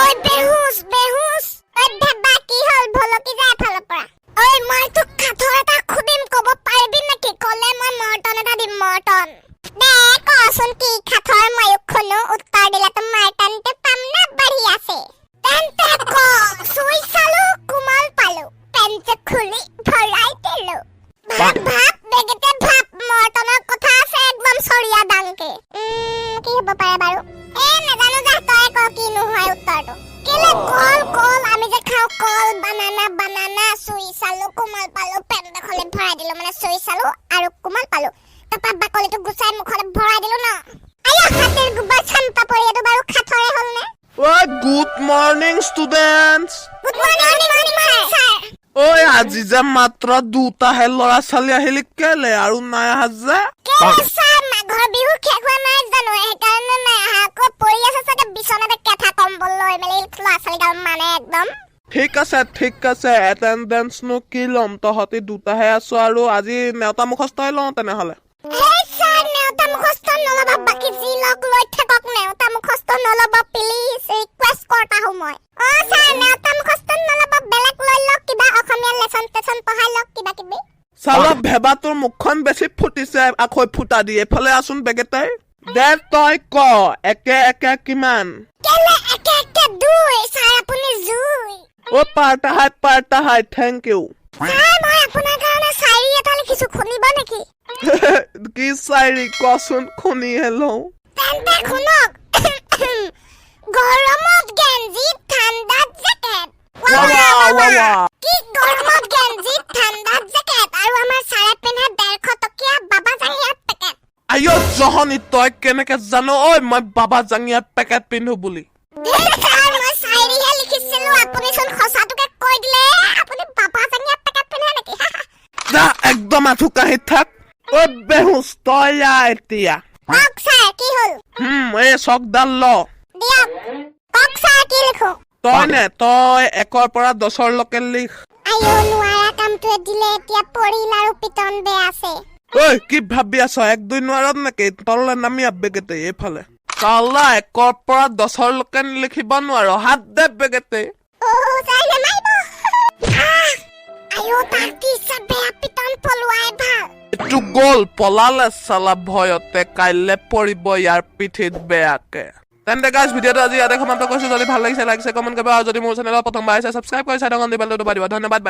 Oi behus Oi dhaba ki hol bholoki jay phalo pora Oi moi to kathor eta khubim kobo parbi naki kole moi morton eta dim morton de kosun ki kathor mayuk khonu uttar dile to martan te pamna bari ase tente ko sui salu kumal palu pente khuli bharai telu bhap begete bhap mortonor kotha ase ekdom soriya danke ki hobo pare baru nezanu ja toy ko ki nu hoy uttarto kele kol ami je khao kol banana sui salu kumal palu pente kholi bharai dilu mane sui salu aru kumal palu tapa bakoli to gusai mukhole bharai dilu na aya hater gubar champa pori edu baru khathore hol ne Good morning, students. Good morning, sir. Oi, আজি যে মাত্ৰ দুটা হে লৰা ছোৱালী আহিলি কেলে আৰু নাই হাজে কেলে sir মাঘৰ বিহু শেষ হোৱা নাই জানো সেইকাৰণে নাই আকৌ পৰি আছে চাগে বিছনাতে কেথা কম্বল লৈ মেলি লৰা ছোৱালী গাল মানে একদম ঠিক আছে এটেন্ডেন্স নো কি লম তহতি দুটা হে আছো আৰু আজি নেওতা মুখস্থই লওঁ তেনেহলে হেই sir নেওতা মুখস্থ নলবা বাকি যি লগ লৈ থাকক নেওতা মুখস্থ নলবা প্লিজ ৰিকুৱেষ্ট কৰতা হও মই sir নেওতা মুখস্থ নলবা বেলেগ লৈ লওক কিবা অসমীয়া লেসন পঢ়াই লওক কিবা কিবি সালা ভেবা তোৰ মুখখন বেছি ফুটিছে আকৌ ফুটা দিয়ে এফালে আসুন বেগেটাই দে তই ক একে কিমান কেলে একে দুই sir আপুনি জুই ও পাৰ্টা হাই থ্যাংক ইউ sir মই আপোনাৰ কাৰণে শায়ৰী এটা লিখিছো শুনিব নেকি কি শায়ৰী কচোন শুনি হেলো তেন্তে শুনক গৰমত গেঞ্জি ঠাণ্ডাত জেকেট কি গৰমত গেঞ্জি ঠাণ্ডাত জেকেট আৰু আমাৰ চাৰে পিন্ধা 150 টকীয়া বাবা জাঙিয়া পেকেট আয়ো জহনি তই কেনেকে জানো ঐ মই বাবা জাঙিয়া পেকেট পিন্ধো বুলি স্যার মই শায়ৰীহে লিখিছিলো আপুনি চোন খসাটোকে কৈ দিলে আপুনি বাবা জাঙিয়া পেকেট পিন্ধে নেকি যা একদম আঠু কাহি থাক ঐ বেহুচ তই এতিয়া কক স্যার কি হল এই চকডাল ল দিয়ক কক স্যার কি লিখো তই 1 পৰা 10 লৈকে লিখ আয়ো নোৱাৰা কামটোৱে দিলে এতিয়া পৰিল আৰু পিটন বে আছে ঐ কি ভাবি আছ 1 2 নোৱাৰত নেকি তললে নামি আবেগেতে এইফালে কালা 1 পৰা 10 লৈকে লিখিব নোৱাৰ হাত দে বেগেতে স্যাৰ নামাইব আয়ো তাৰ কি বেয়া পিটন পলুৱাই ভাল এইটো গল পলালে সালা ভয়তে কাইলে পৰিব ইয়াৰ পিঠিত বেয়াকে তেন্তে গাইজ ভিডিঅ'টো আজি ইয়াতে সমাপ্ত কৰিছো যদি ভাল লাগিছে লাইক কমেন্ট কৰিবা আৰু যদি মোৰ চেনেলত প্ৰথমবাৰ আহিছে সাবস্ক্ৰাইব কৰি চাই থকা দিবা ধন্যবাদ বাই